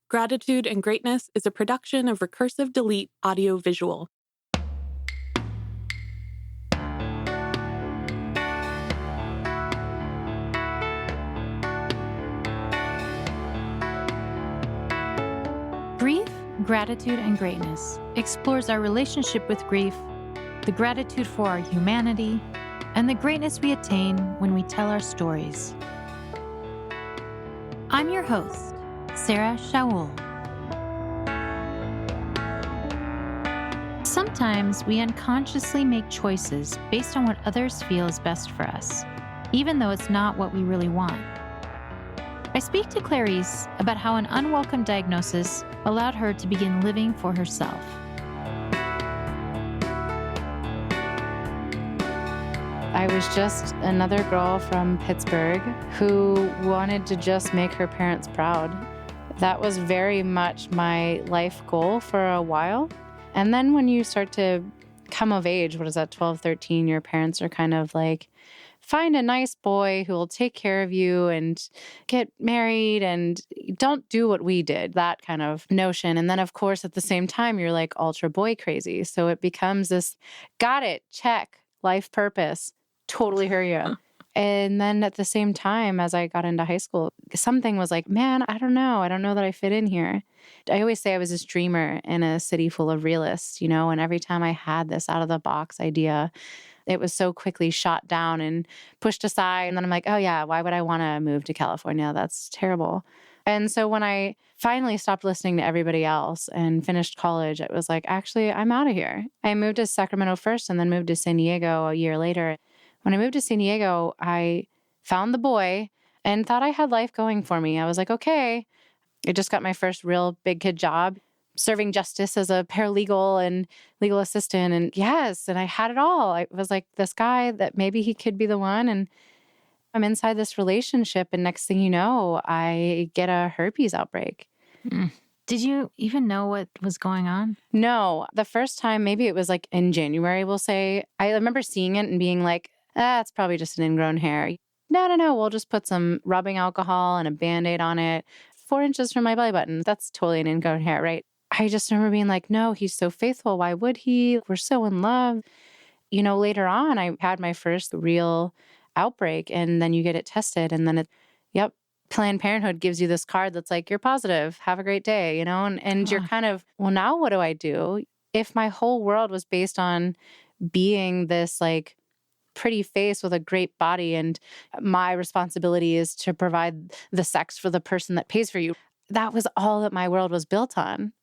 Gratitude and Greatness is a production of Recursive Delete Audio Visual. Grief, Gratitude, and Greatness explores our relationship with grief, the gratitude for our humanity, and the greatness we attain when we tell our stories. I'm your host, Sarah Shaoul. Sometimes we unconsciously make choices based on what others feel is best for us, even though it's not what we really want. I speak to Clarice about how an unwelcome diagnosis allowed her to begin living for herself. I was just another girl from Pittsburgh who wanted to just make her parents proud. That was very much my life goal for a while. And then when you start to come of age, what is that, 12, 13, your parents are kind of like, find a nice boy who will take care of you and get married and don't do what we did, that kind of notion. And then, of course, at the same time, you're like ultra boy crazy. So it becomes this, got it, check, life purpose, totally hear you. And then at the same time, as I got into high school, something was like, man, I don't know that I fit in here. I always say I was this dreamer in a city full of realists, and every time I had this out of the box idea, it was so quickly shot down and pushed aside. And then I'm like, oh yeah, why would I want to move to California? That's terrible. And so when I finally stopped listening to everybody else and finished college, it was like, actually, I'm out of here. I moved to Sacramento first and then moved to San Diego a year later. When I moved to San Diego, I found the boy and thought I had life going for me. I was like, okay. I just got my first real big kid job, serving justice as a paralegal and legal assistant. And yes, and I had it all. I was like, this guy that maybe he could be the one. And I'm inside this relationship. And next thing you know, I get a herpes outbreak. Did you even know what was going on? No. The first time, maybe it was like in January, we'll say, I remember seeing it and being like, it's probably just an ingrown hair. No. We'll just put some rubbing alcohol and a Band-Aid on it. 4 inches from my belly button. That's totally an ingrown hair, right? I just remember being like, no, he's so faithful. Why would he? We're so in love. Later on, I had my first real outbreak and then you get it tested and then Planned Parenthood gives you this card that's like, you're positive. Have a great day, and you're kind of, well, now what do I do? If my whole world was based on being this like pretty face with a great body and my responsibility is to provide the sex for the person that pays for you, that was all that my world was built on.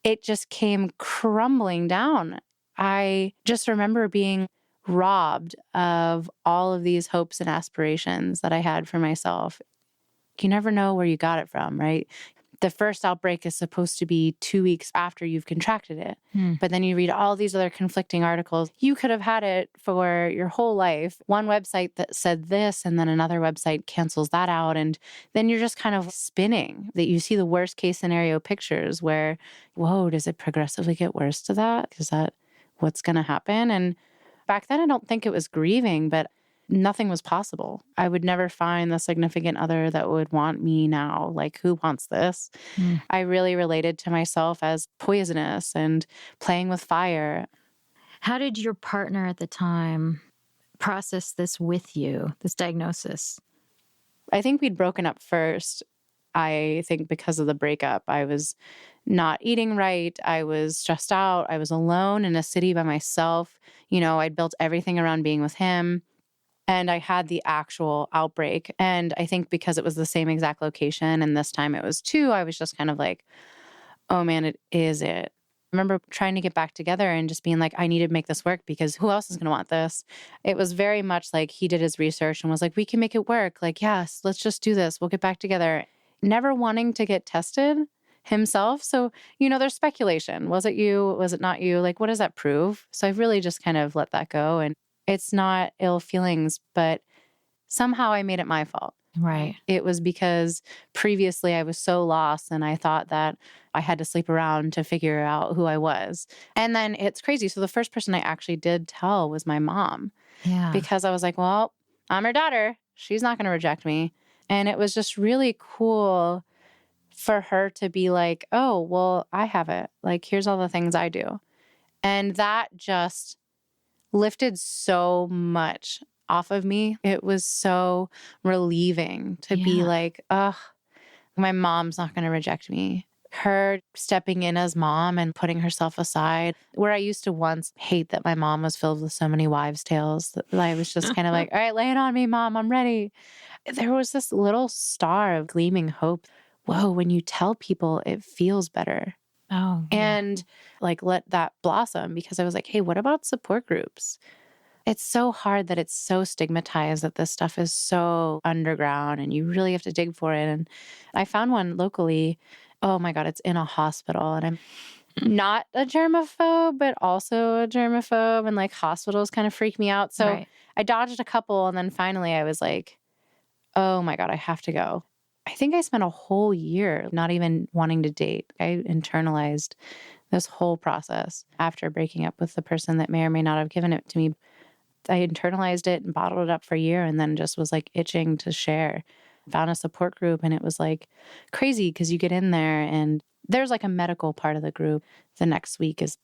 It just came crumbling down. I just remember being robbed of all of these hopes and aspirations that I had for myself. You never know where you got it from, right? The first outbreak is supposed to be 2 weeks after you've contracted it. But then you read all these other conflicting articles. You could have had it for your whole life. One website that said this, and then another website cancels that out. And then you're just kind of spinning that you see the worst case scenario pictures where, whoa, does it progressively get worse to that? Is that what's going to happen? And back then, I don't think it was grieving, but nothing was possible. I would never find the significant other that would want me now. Like, who wants this? I really related to myself as poisonous and playing with fire. How did your partner at the time process this with you, this diagnosis? I think we'd broken up first. I think because of the breakup, I was not eating right. I was stressed out. I was alone in a city by myself. I'd built everything around being with him. And I had the actual outbreak. And I think because it was the same exact location and this time it was 2, I was just kind of like, oh man, it is it. I remember trying to get back together and just being like, I need to make this work because who else is going to want this? It was very much like he did his research and was like, we can make it work. Like, yes, let's just do this. We'll get back together. Never wanting to get tested himself. So, there's speculation. Was it you? Was it not you? Like, what does that prove? So I've really just kind of let that go. And it's not ill feelings, but somehow I made it my fault. Right. It was because previously I was so lost and I thought that I had to sleep around to figure out who I was. And then it's crazy. So the first person I actually did tell was my mom. Yeah. Because I was like, well, I'm her daughter. She's not going to reject me. And it was just really cool for her to be like, oh, well, I have it. Like, here's all the things I do. And that just lifted so much off of me. It was so relieving to be like, oh, my mom's not going to reject me. Her stepping in as mom and putting herself aside, where I used to once hate that my mom was filled with so many wives' tales, that I was just kind of like, all right, lay it on me, mom, I'm ready. There was this little star of gleaming hope. Whoa, when you tell people, it feels better. Oh, And like, let that blossom, because I was like, hey, what about support groups? It's so hard that it's so stigmatized, that this stuff is so underground and you really have to dig for it. And I found one locally. Oh my God, it's in a hospital. And I'm not a germaphobe, but also a germaphobe. And like, hospitals kind of freak me out. So Right. I dodged a couple. And then finally I was like, oh my God, I have to go. I think I spent a whole year not even wanting to date. I internalized this whole process after breaking up with the person that may or may not have given it to me. I internalized it and bottled it up for a year, and then just was like itching to share. Found a support group, and it was like crazy because you get in there and there's like a medical part of the group. The next week is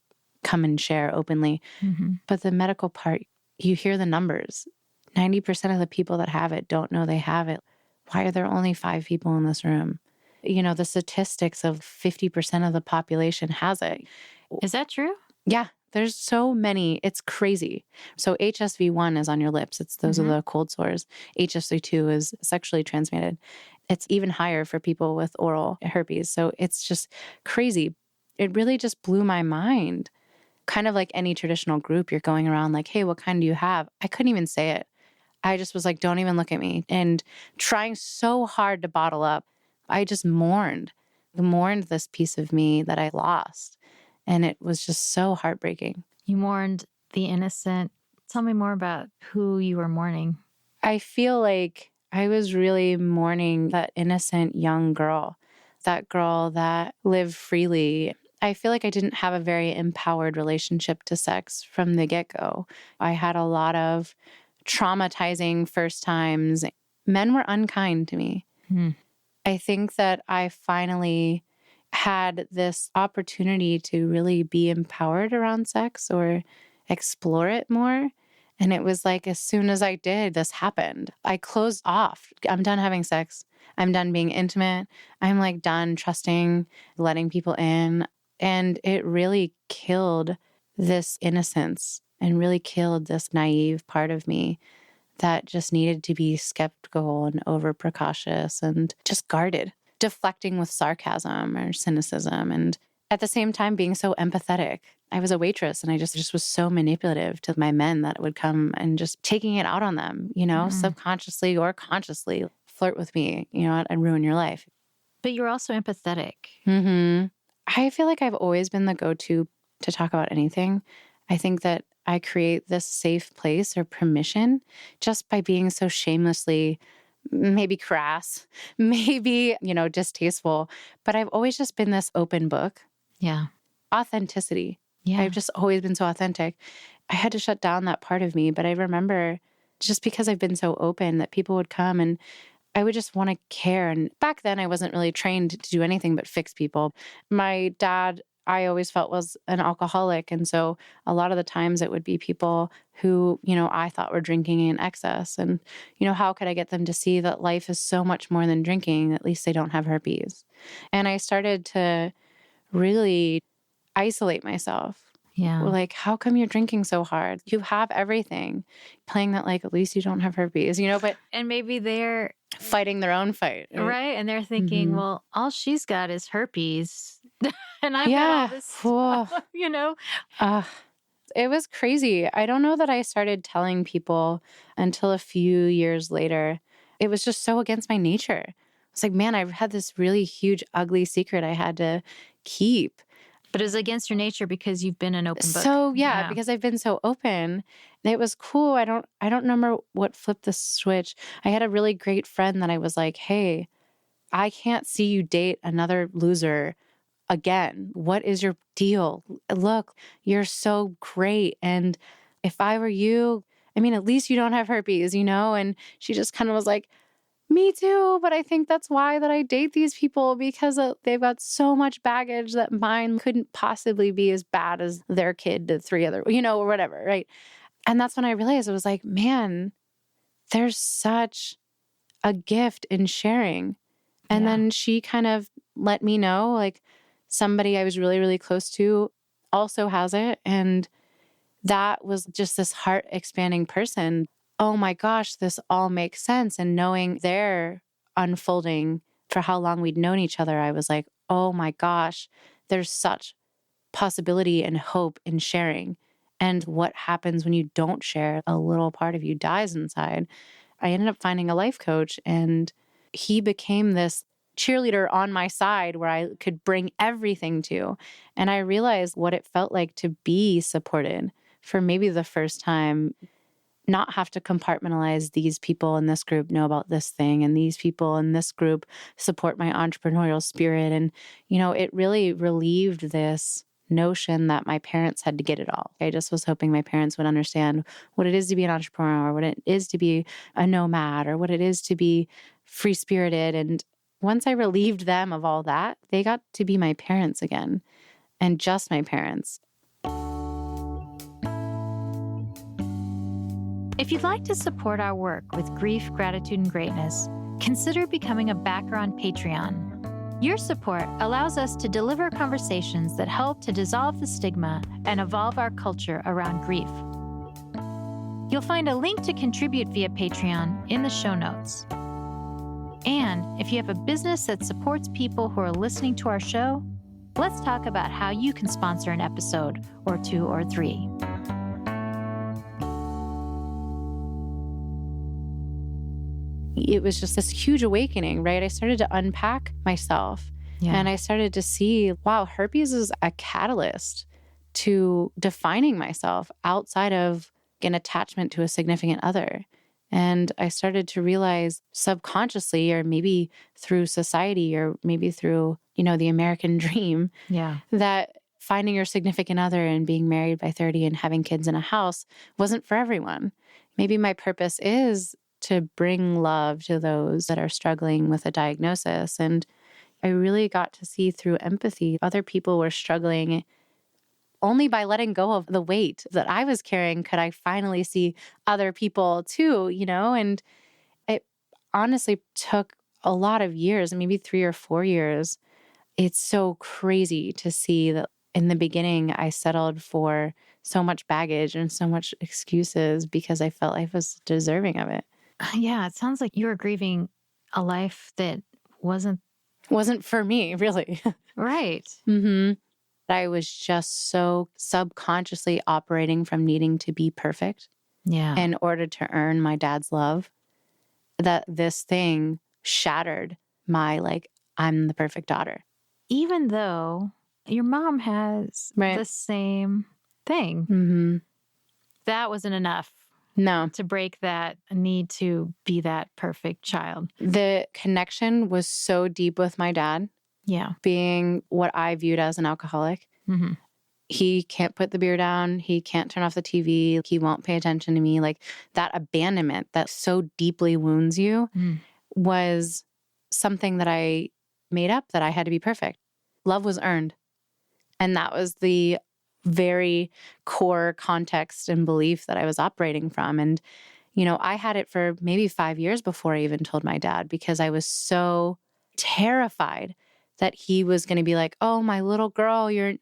come and share openly. Mm-hmm. But the medical part, you hear the numbers. 90% of the people that have it don't know they have it. Why are there only 5 people in this room? You know, the statistics of 50% of the population has it. Is that true? Yeah, there's so many. It's crazy. So HSV1 is on your lips. Those are the cold sores. HSV2 is sexually transmitted. It's even higher for people with oral herpes. So it's just crazy. It really just blew my mind. Kind of like any traditional group, you're going around like, hey, what kind do you have? I couldn't even say it. I just was like, don't even look at me. And trying so hard to bottle up, I just mourned this piece of me that I lost. And it was just so heartbreaking. You mourned the innocent. Tell me more about who you were mourning. I feel like I was really mourning that innocent young girl, that girl that lived freely. I feel like I didn't have a very empowered relationship to sex from the get-go. I had a lot of traumatizing first times. Men were unkind to me. I think that I finally had this opportunity to really be empowered around sex or explore it more. And it was like, as soon as I did, this happened. I closed off. I'm done having sex. I'm done being intimate. I'm like done trusting, letting people in. And it really killed this innocence and really killed this naive part of me that just needed to be skeptical and over precautious and just guarded, deflecting with sarcasm or cynicism, and at the same time being so empathetic. I was a waitress and I just was so manipulative to my men that would come and just taking it out on them, you know, subconsciously or consciously flirt with me, you know, and ruin your life. But you're also empathetic. I feel like I've always been the go-to to talk about anything. I think that I create this safe place or permission just by being so shamelessly, maybe crass, maybe, you know, distasteful. But I've always just been this open book. Yeah. Authenticity. Yeah. I've just always been so authentic. I had to shut down that part of me. But I remember just because I've been so open that people would come and I would just want to care. And back then I wasn't really trained to do anything but fix people. My dad, I always felt, was an alcoholic. And so a lot of the times it would be people who, you know, I thought were drinking in excess. And, you know, how could I get them to see that life is so much more than drinking? At least they don't have herpes. And I started to really isolate myself. Yeah. Like, how come you're drinking so hard? You have everything. Playing that like, at least you don't have herpes, you know, but And maybe they're fighting their own fight. right. And they're thinking, well, all she's got is herpes. And I've got all this stuff, you know? It was crazy. I don't know that I started telling people until a few years later. It was just so against my nature. It's like, man, I've had this really huge, ugly secret I had to keep. But it's against your nature because you've been an open book. So yeah, because I've been so open. It was cool. I don't remember what flipped the switch. I had a really great friend that I was like, hey, I can't see you date another loser again. What is your deal? Look, you're so great. And if I were you, I mean, at least you don't have herpes, you know? And she just kind of was like, Me too, but I think that's why that I date these people because they've got so much baggage that mine couldn't possibly be as bad as their kid to three other, or whatever, right? And that's when I realized I was like, man, there's such a gift in sharing. And Yeah. then she kind of let me know, like somebody I was really, really close to also has it. And that was just this heart expanding person. Oh my gosh, this all makes sense. And knowing their unfolding for how long we'd known each other, I was like, oh my gosh, there's such possibility and hope in sharing. And what happens when you don't share? A little part of you dies inside. I ended up finding a life coach, and he became this cheerleader on my side where I could bring everything to. And I realized what it felt like to be supported for maybe the first time, not have to compartmentalize these people in this group know about this thing and these people in this group support my entrepreneurial spirit. And, it really relieved this notion that my parents had to get it all. I just was hoping my parents would understand what it is to be an entrepreneur, or what it is to be a nomad, or what it is to be free spirited. And once I relieved them of all that, they got to be my parents again, and just my parents. If you'd like to support our work with grief, gratitude, and greatness, consider becoming a backer on Patreon. Your support allows us to deliver conversations that help to dissolve the stigma and evolve our culture around grief. You'll find a link to contribute via Patreon in the show notes. And if you have a business that supports people who are listening to our show, let's talk about how you can sponsor an episode or 2 or 3. It was just this huge awakening, right? I started to unpack myself, and I started to see, wow, herpes is a catalyst to defining myself outside of an attachment to a significant other. And I started to realize subconsciously, or maybe through society, or maybe through, the American dream, that finding your significant other and being married by 30 and having kids in a house wasn't for everyone. Maybe my purpose is to bring love to those that are struggling with a diagnosis. And I really got to see through empathy, other people were struggling. Only by letting go of the weight that I was carrying could I finally see other people too, and it honestly took a lot of years, maybe 3 or 4 years. It's so crazy to see that in the beginning, I settled for so much baggage and so much excuses because I felt I was deserving of it. Yeah, it sounds like you were grieving a life that wasn't for me, really. right. Mm-hmm. I was just so subconsciously operating from needing to be perfect in order to earn my dad's love, that this thing shattered my, I'm the perfect daughter. Even though your mom has the same thing, Mm-hmm. that wasn't enough. No. To break that need to be that perfect child. The connection was so deep with my dad. Yeah. Being what I viewed as an alcoholic. Mm-hmm. He can't put the beer down. He can't turn off the TV. He won't pay attention to me. Like that abandonment that so deeply wounds you was something that I made up, that I had to be perfect. Love was earned. And that was the very core context and belief that I was operating from. And, I had it for maybe 5 years before I even told my dad, because I was so terrified that he was going to be like, oh, my little girl, you're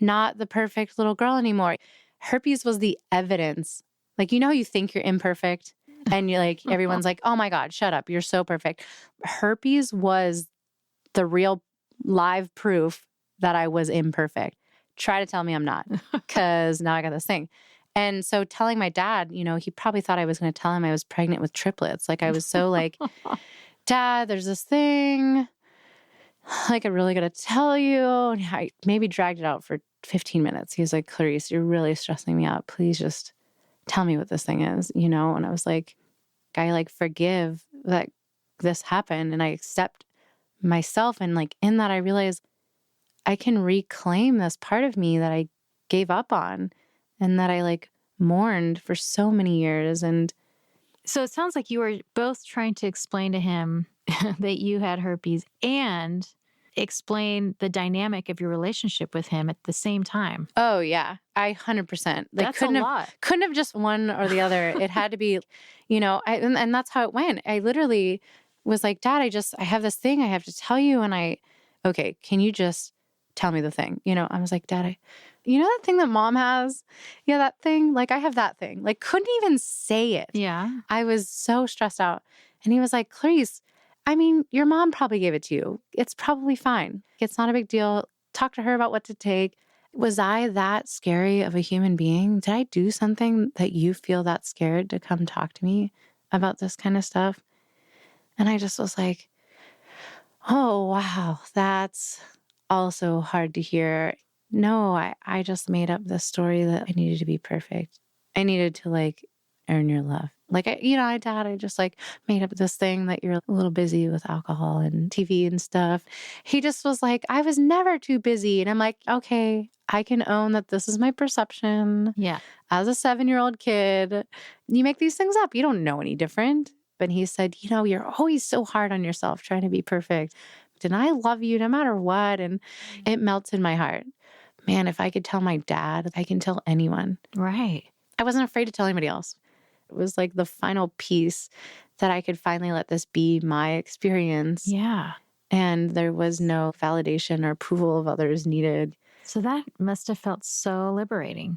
not the perfect little girl anymore. Herpes was the evidence. Like, how you think you're imperfect and you're like, everyone's like, oh my God, shut up. You're so perfect. Herpes was the real live proof that I was imperfect. Try to tell me I'm not, because now I got this thing. And so telling my dad, he probably thought I was going to tell him I was pregnant with triplets. Like I was so like, Dad, there's this thing. Like, I'm really going to tell you. And I maybe dragged it out for 15 minutes. He was like, Clarice, you're really stressing me out. Please just tell me what this thing is, And I was like, I forgive that this happened, and I accept myself. And in that, I realized I can reclaim this part of me that I gave up on and that I mourned for so many years. And So it sounds like you were both trying to explain to him that you had herpes and explain the dynamic of your relationship with him at the same time. Oh yeah, I 100%. Like That's a lot. couldn't have just one or the other. It had to be, and that's how it went. I literally was like, Dad, I have this thing I have to tell you. And okay, can you just tell me the thing? I was like, Dad, that thing that Mom has? Yeah, that thing. Like I have that thing. Like couldn't even say it. Yeah. I was so stressed out. And he was like, Clarice, I mean, your mom probably gave it to you. It's probably fine. It's not a big deal. Talk to her about what to take. Was I that scary of a human being? Did I do something that you feel that scared to come talk to me about this kind of stuff? And I just was like, oh, wow, that's also hard to hear. No, I just made up this story that I needed to be perfect. I needed to earn your love. I just made up this thing that you're a little busy with alcohol and TV and stuff. He just was like, I was never too busy. And I'm like, okay, I can own that this is my perception. Yeah. As a 7-year-old kid, you make these things up. You don't know any different. But he said, you're always so hard on yourself trying to be perfect. And I love you no matter what. And it melted my heart. Man, if I could tell my dad, I can tell anyone. Right. I wasn't afraid to tell anybody else. It was like the final piece that I could finally let this be my experience. Yeah. And there was no validation or approval of others needed. So that must have felt so liberating.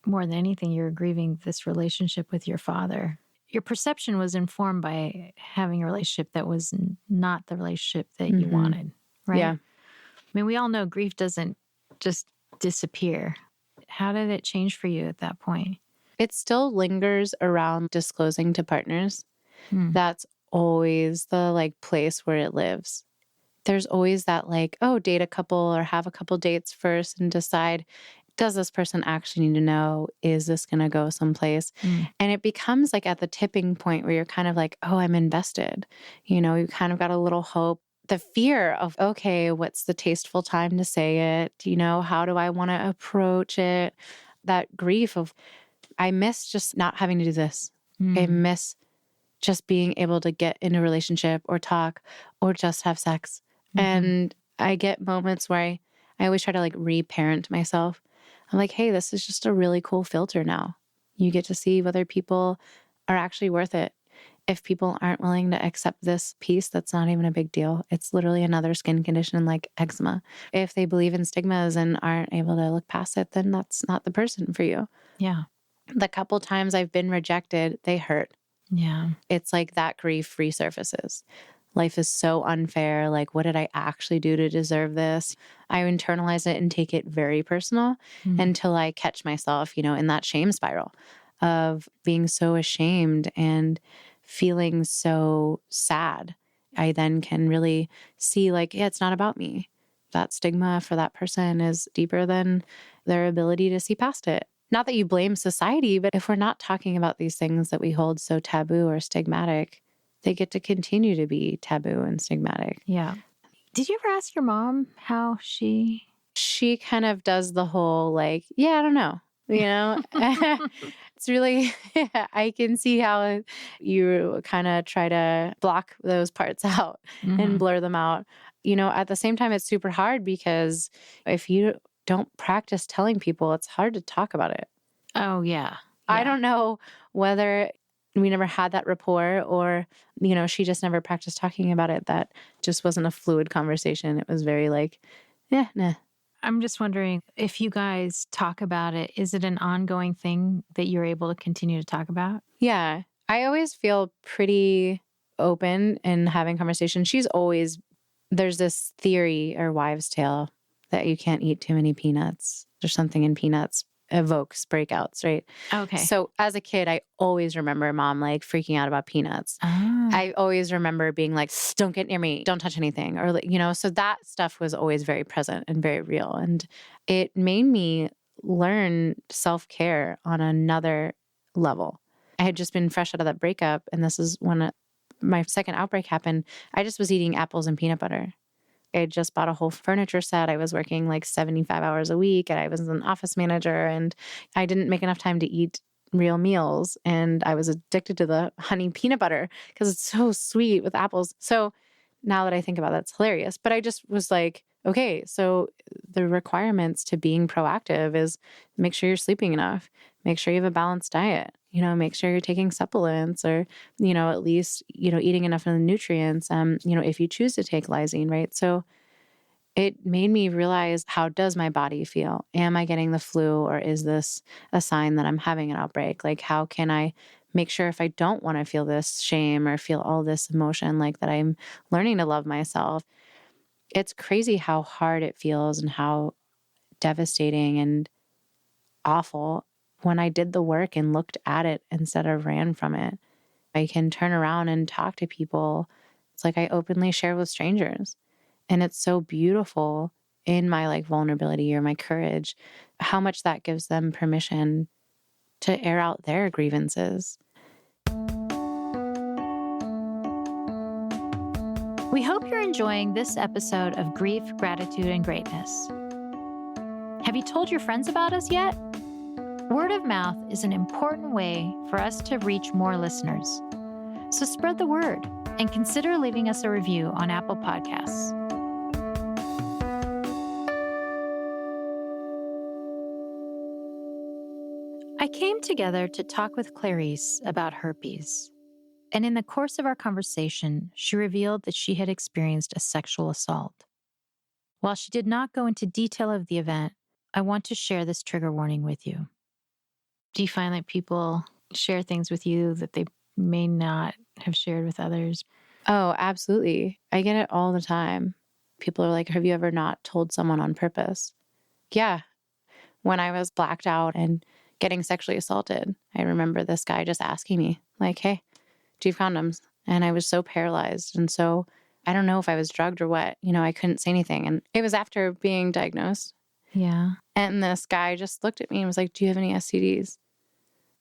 More than anything, you're grieving this relationship with your father. Your perception was informed by having a relationship that was not the relationship that you wanted, right? Yeah. I mean, we all know grief doesn't just disappear. How did it change for you at that point? It still lingers around disclosing to partners. That's always the place where it lives. There's always that date a couple or have a couple dates first and decide, does this person actually need to know? Is this going to go someplace? And it becomes at the tipping point where you're kind of oh, I'm invested. You kind of got a little hope. The fear of, okay, what's the tasteful time to say it? How do I want to approach it? That grief of, I miss just not having to do this. I miss just being able to get in a relationship or talk or just have sex. And I get moments where I always try to reparent myself. I'm like, hey, this is just a really cool filter now. You get to see whether people are actually worth it. If people aren't willing to accept this piece, that's not even a big deal. It's literally another skin condition like eczema. If they believe in stigmas and aren't able to look past it, then that's not the person for you. Yeah. The couple times I've been rejected, they hurt. Yeah. It's like that grief resurfaces. Life is so unfair. What did I actually do to deserve this? I internalize it and take it very personal until I catch myself, in that shame spiral of being so ashamed and feeling so sad. I then can really see yeah, it's not about me. That stigma for that person is deeper than their ability to see past it. Not that you blame society, but if we're not talking about these things that we hold so taboo or stigmatic, they get to continue to be taboo and stigmatic. Yeah. Did you ever ask your mom how she... She kind of does the whole yeah, I don't know. It's really, I can see how you kind of try to block those parts out and blur them out. At the same time, it's super hard because if you don't practice telling people, it's hard to talk about it. Oh, yeah. I don't know whether we never had that rapport or, she just never practiced talking about it. That just wasn't a fluid conversation. It was very yeah, nah. I'm just wondering if you guys talk about it, is it an ongoing thing that you're able to continue to talk about? Yeah. I always feel pretty open in having conversations. There's this theory or wives' tale that you can't eat too many peanuts. There's something in peanuts evokes breakouts, right? Okay. So as a kid, I always remember Mom freaking out about peanuts. I always remember being don't get near me, don't touch anything. Or, so that stuff was always very present and very real. And it made me learn self-care on another level. I had just been fresh out of that breakup. And this is when my second outbreak happened. I just was eating apples and peanut butter. I had just bought a whole furniture set. I was working 75 hours a week and I was an office manager and I didn't make enough time to eat real meals. And I was addicted to the honey peanut butter because it's so sweet with apples. So now that I think about that, it's hilarious. But I just was like, okay, so the requirements to being proactive is make sure you're sleeping enough, make sure you have a balanced diet, make sure you're taking supplements or, at least, eating enough of the nutrients, if you choose to take lysine, right? So it made me realize, how does my body feel? Am I getting the flu, or is this a sign that I'm having an outbreak? Like, how can I make sure, if I don't want to feel this shame or feel all this emotion, like that I'm learning to love myself? It's crazy how hard it feels and how devastating and awful when I did the work and looked at it instead of ran from it. I can turn around and talk to people. It's like I openly share with strangers. And it's so beautiful in my like vulnerability or my courage, how much that gives them permission to air out their grievances. We hope you're enjoying this episode of Grief, Gratitude, and Greatness. Have you told your friends about us yet? Word of mouth is an important way for us to reach more listeners. So spread the word and consider leaving us a review on Apple Podcasts. I came together to talk with Clarice about herpes. And in the course of our conversation, she revealed that she had experienced a sexual assault. While she did not go into detail of the event, I want to share this trigger warning with you. Do you find that people share things with you that they may not have shared with others? Oh, absolutely. I get it all the time. People are like, have you ever not told someone on purpose? Yeah. When I was blacked out and getting sexually assaulted, I remember this guy just asking me, like, hey, do you have condoms? And I was so paralyzed. And so I don't know if I was drugged or what. I couldn't say anything. And it was after being diagnosed. Yeah. And this guy just looked at me and was like, do you have any STDs?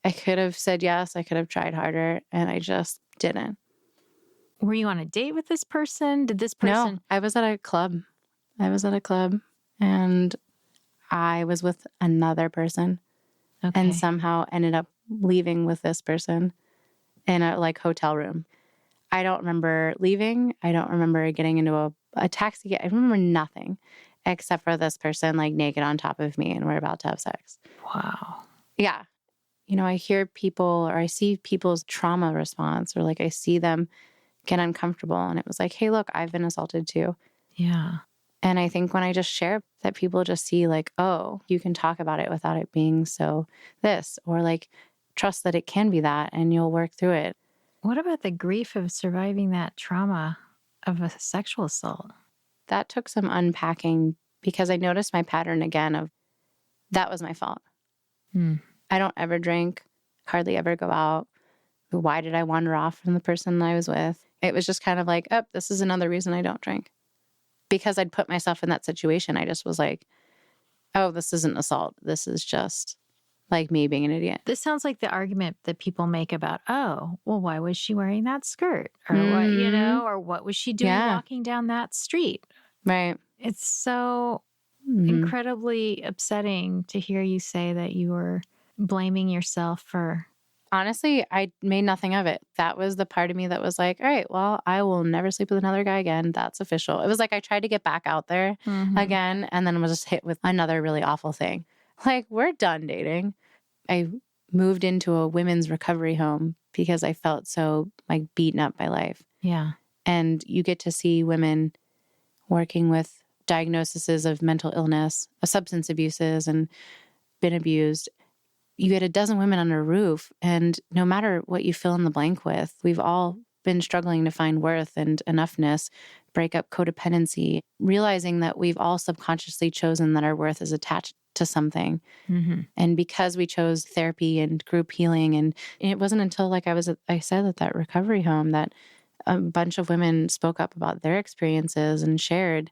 I could have said yes. I could have tried harder. And I just didn't. Were you on a date with this person? Did this person? No, I was at a club. And I was with another person. Okay. And somehow ended up leaving with this person in a like hotel room. I don't remember leaving. I don't remember getting into a taxi. I remember nothing except for this person like naked on top of me and we're about to have sex. Wow. Yeah. I hear people or I see people's trauma response or like I see them get uncomfortable and it was like, hey, look, I've been assaulted too. Yeah. And I think when I just share that, people just see like, oh, you can talk about it without it being so this, or like trust that it can be that and you'll work through it. What about the grief of surviving that trauma of a sexual assault? That took some unpacking because I noticed my pattern again of that was my fault. I don't ever drink, hardly ever go out. Why did I wander off from the person I was with? It was just kind of like, oh, this is another reason I don't drink. Because I'd put myself in that situation, I just was like, oh, this isn't assault. This is just like me being an idiot. This sounds like the argument that people make about, oh, well, why was she wearing that skirt? Or what, or what was she doing walking down that street? Right. It's so incredibly upsetting to hear you say that you were blaming yourself for... Honestly, I made nothing of it. That was the part of me that was like, all right, well, I will never sleep with another guy again. That's official. It was like I tried to get back out there again and then was just hit with another really awful thing. Like, we're done dating. I moved into a women's recovery home because I felt so like beaten up by life. Yeah. And you get to see women working with diagnoses of mental illness, of substance abuses, and been abused. You get a dozen women under a roof, and no matter what you fill in the blank with, we've all been struggling to find worth and enoughness, break up codependency, realizing that we've all subconsciously chosen that our worth is attached to something. And because we chose therapy and group healing, and it wasn't until like I said at that recovery home that a bunch of women spoke up about their experiences and shared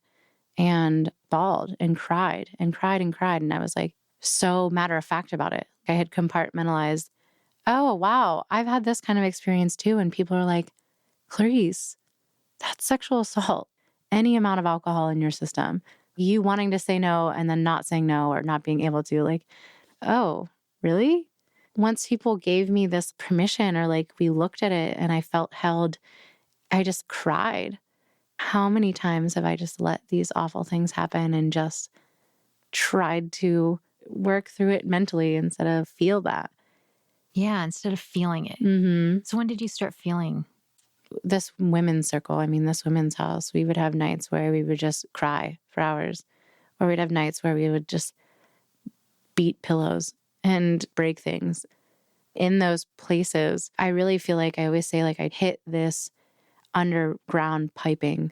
and bawled and cried and cried and cried. And I was like so matter of fact about it. I had compartmentalized, oh, wow, I've had this kind of experience too. And people are like, Clarice, that's sexual assault. Any amount of alcohol in your system, you wanting to say no and then not saying no or not being able to, like, oh, really? once people gave me this permission or like we looked at it and I felt held, I just cried. How many times have I just let these awful things happen and just tried to work through it mentally instead of feel that? Yeah, instead of feeling it. Mm-hmm. So when did you start feeling? This women's circle, this women's house, we would have nights where we would just cry for hours, or we'd have nights where we would just beat pillows and break things. In those places, I really feel like I always say like I'd hit this underground piping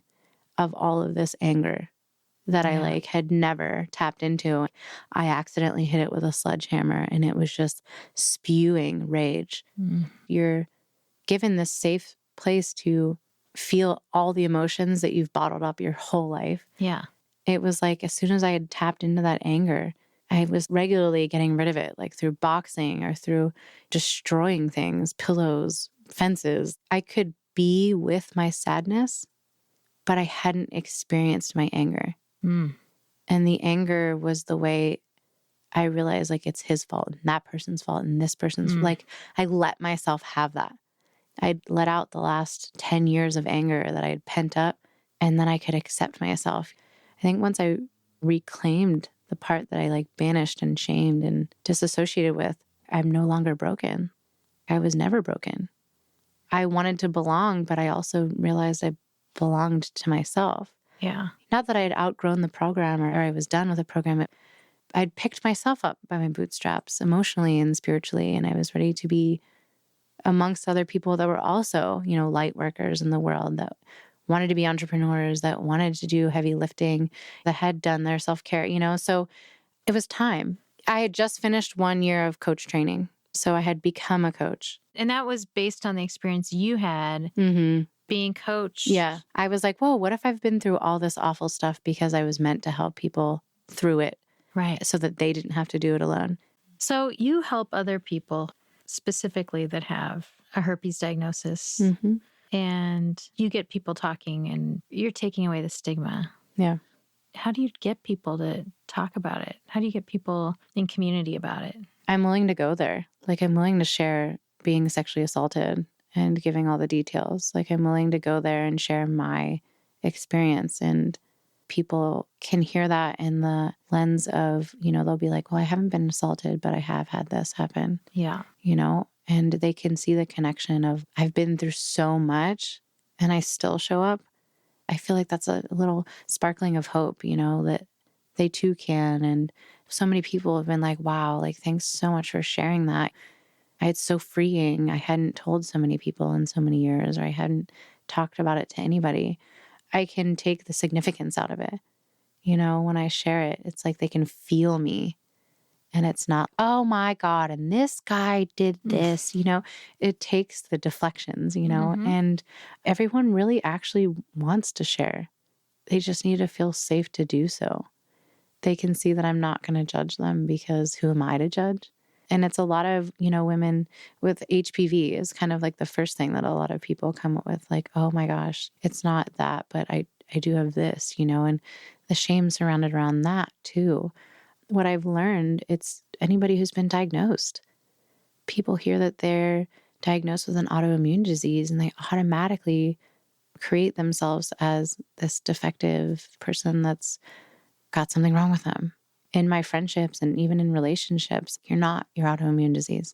of all of this anger that I like had never tapped into. I accidentally hit it with a sledgehammer and it was just spewing rage. You're given this safe place to feel all the emotions that you've bottled up your whole life. Yeah. It was like as soon as I had tapped into that anger, I was regularly getting rid of it, like through boxing or through destroying things, pillows, fences. I could be with my sadness, but I hadn't experienced my anger. And the anger was the way I realized like it's his fault and that person's fault and this person's like I let myself have that. I'd let out the last 10 years of anger that I had pent up, and then I could accept myself. I think once I reclaimed the part that I like banished and shamed and disassociated with, I'm no longer broken. I was never broken. I wanted to belong, but I also realized I belonged to myself. Yeah. Not that I had outgrown the program or I was done with the program. I'd picked myself up by my bootstraps emotionally and spiritually, and I was ready to be amongst other people that were also, light workers in the world that wanted to be entrepreneurs, that wanted to do heavy lifting, that had done their self-care, So it was time. I had just finished 1 year of coach training. So I had become a coach. And that was based on the experience you had being coached. Yeah. I was like, whoa, what if I've been through all this awful stuff because I was meant to help people through it? Right. So that they didn't have to do it alone. So you help other people specifically that have a herpes diagnosis and you get people talking and you're taking away the stigma. Yeah. How do you get people to talk about it? How do you get people in community about it? I'm willing to go there. Like I'm willing to share being sexually assaulted and giving all the details. Like I'm willing to go there and share my experience, and people can hear that in the lens of, they'll be like, well, I haven't been assaulted, but I have had this happen. Yeah. And they can see the connection of I've been through so much and I still show up. I feel like that's a little sparkling of hope, that they too can. And so many people have been like, wow, like, thanks so much for sharing that. It's so freeing. I hadn't told so many people in so many years, or I hadn't talked about it to anybody. I can take the significance out of it. When I share it, it's like they can feel me. And it's not, oh my God, and this guy did this, it takes the deflections, and everyone really actually wants to share. They just need to feel safe to do so. They can see that I'm not going to judge them because who am I to judge? And it's a lot of, women with HPV is kind of like the first thing that a lot of people come up with, like, oh my gosh, it's not that, but I do have this, and the shame surrounded around that too. What I've learned, it's anybody who's been diagnosed. People hear that they're diagnosed with an autoimmune disease and they automatically create themselves as this defective person that's got something wrong with them. In my friendships and even in relationships, you're not your autoimmune disease.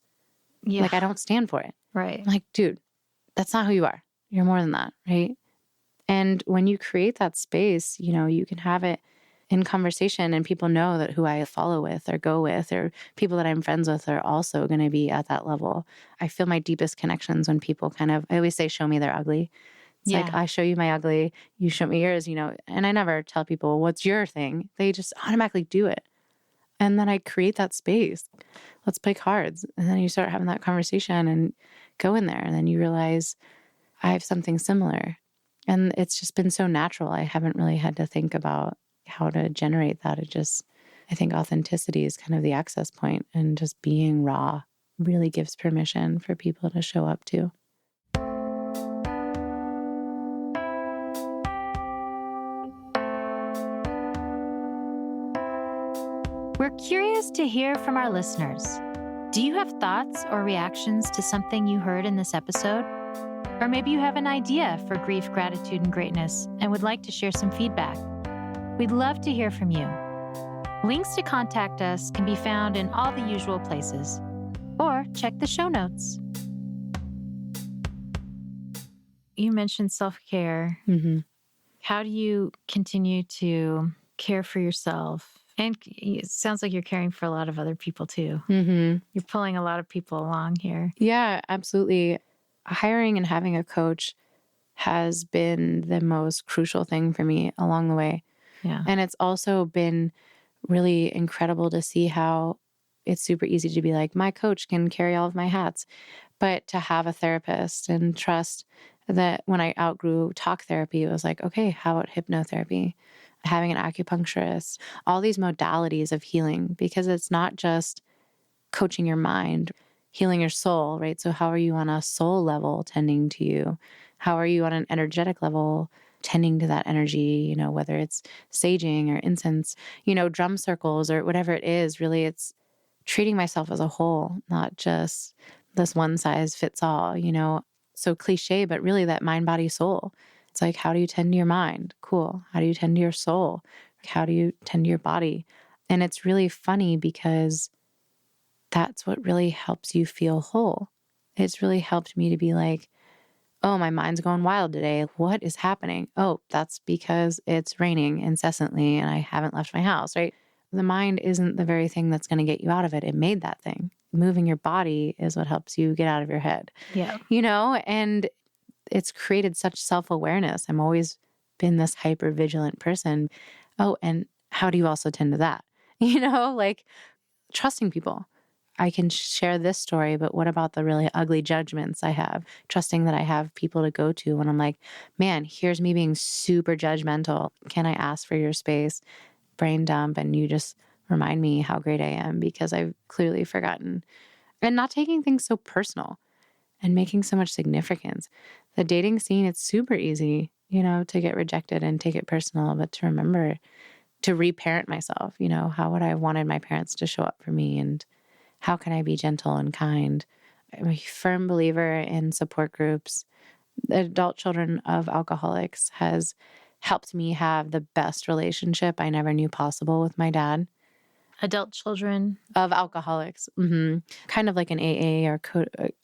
Yeah. Like, I don't stand for it. Right. I'm like, dude, that's not who you are. You're more than that, right? And when you create that space, you can have it in conversation and people know that who I follow with or go with or people that I'm friends with are also going to be at that level. I feel my deepest connections when people I always say, show me their ugly. It's like, I show you my ugly, you show me yours, and I never tell people, what's your thing? They just automatically do it. And then I create that space. Let's play cards. And then you start having that conversation and go in there. And then you realize I have something similar. And it's just been so natural. I haven't really had to think about how to generate that. I think authenticity is kind of the access point, and just being raw really gives permission for people to show up too. We're curious to hear from our listeners. Do you have thoughts or reactions to something you heard in this episode? Or maybe you have an idea for grief, gratitude, and greatness and would like to share some feedback. We'd love to hear from you. Links to contact us can be found in all the usual places, or check the show notes. You mentioned self-care. Mm-hmm. How do you continue to care for yourself? And it sounds like you're caring for a lot of other people too. Mm-hmm. You're pulling a lot of people along here. Yeah, absolutely. Hiring and having a coach has been the most crucial thing for me along the way. Yeah. And it's also been really incredible to see how it's super easy to be like, my coach can carry all of my hats. But to have a therapist and trust that when I outgrew talk therapy, it was like, okay, how about hypnotherapy? Having an acupuncturist, all these modalities of healing, because it's not just coaching your mind, healing your soul, right? So how are you on a soul level tending to you? How are you on an energetic level tending to that energy, whether it's saging or incense, drum circles or whatever it is, really it's treating myself as a whole, not just this one size fits all, so cliche, but really that mind, body, soul. It's like, how do you tend to your mind? Cool. How do you tend to your soul? How do you tend to your body? And it's really funny because that's what really helps you feel whole. It's really helped me to be like, oh, my mind's going wild today. What is happening? Oh, that's because it's raining incessantly and I haven't left my house, right? The mind isn't the very thing that's going to get you out of it. It made that thing. Moving your body is what helps you get out of your head. Yeah. And it's created such self-awareness. I'm always been this hyper vigilant person. Oh, and how do you also tend to that? Like trusting people. I can share this story, but what about the really ugly judgments I have? Trusting that I have people to go to when I'm like, man, here's me being super judgmental. Can I ask for your space? Brain dump, and you just remind me how great I am because I've clearly forgotten. And not taking things so personal and making so much significance. The dating scene, it's super easy, to get rejected and take it personal, but to remember to reparent myself, how would I have wanted my parents to show up for me? And how can I be gentle and kind? I'm a firm believer in support groups. The Adult Children of Alcoholics has helped me have the best relationship I never knew possible with my dad. Adult Children of Alcoholics. Mm-hmm. Kind of like an AA or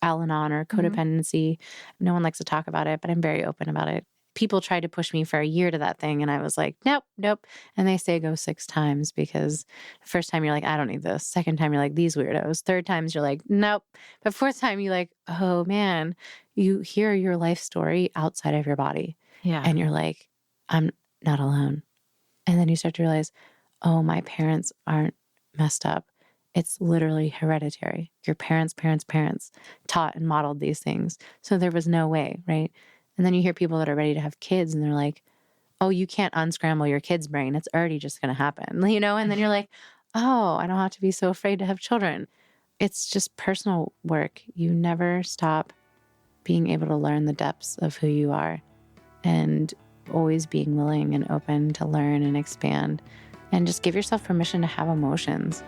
Al-Anon or codependency. Mm-hmm. No one likes to talk about it, but I'm very open about it. People tried to push me for a year to that thing, and I was like, nope. And they say go 6 times because the first time you're like, I don't need this. Second time you're like, these weirdos. Third times you're like, nope. But fourth time you're like, oh man, you hear your life story outside of your body. Yeah. And you're like, I'm not alone. And then you start to realize, oh, my parents aren't messed up. It's literally hereditary. Your parents' taught and modeled these things. So there was no way, right? And then you hear people that are ready to have kids and they're like, oh, you can't unscramble your kid's brain. It's already just going to happen, And then you're like, oh, I don't have to be so afraid to have children. It's just personal work. You never stop being able to learn the depths of who you are and always being willing and open to learn and expand and just give yourself permission to have emotions.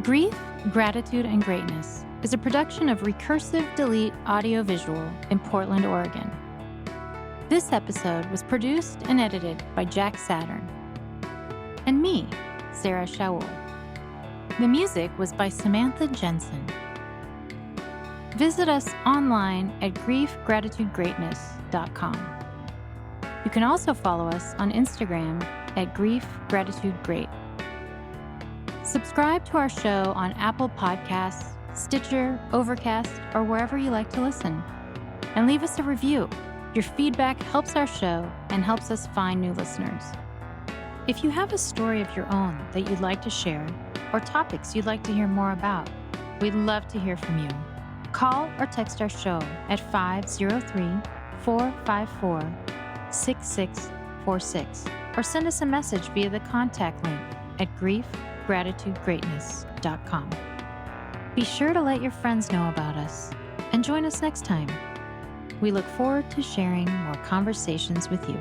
Grief, Gratitude, and Greatness is a production of Recursive Delete Audiovisual in Portland, Oregon. This episode was produced and edited by Jack Saturn. And me, Sarah Shaoul. The music was by Samantha Jensen. Visit us online at griefgratitudegreatness.com. You can also follow us on Instagram at griefgratitudegreat. Subscribe to our show on Apple Podcasts, Stitcher, Overcast, or wherever you like to listen. And leave us a review. Your feedback helps our show and helps us find new listeners. If you have a story of your own that you'd like to share or topics you'd like to hear more about, we'd love to hear from you. Call or text our show at 503-454-6646 or send us a message via the contact link at griefgratitudegreatness.com. Be sure to let your friends know about us and join us next time. We look forward to sharing more conversations with you.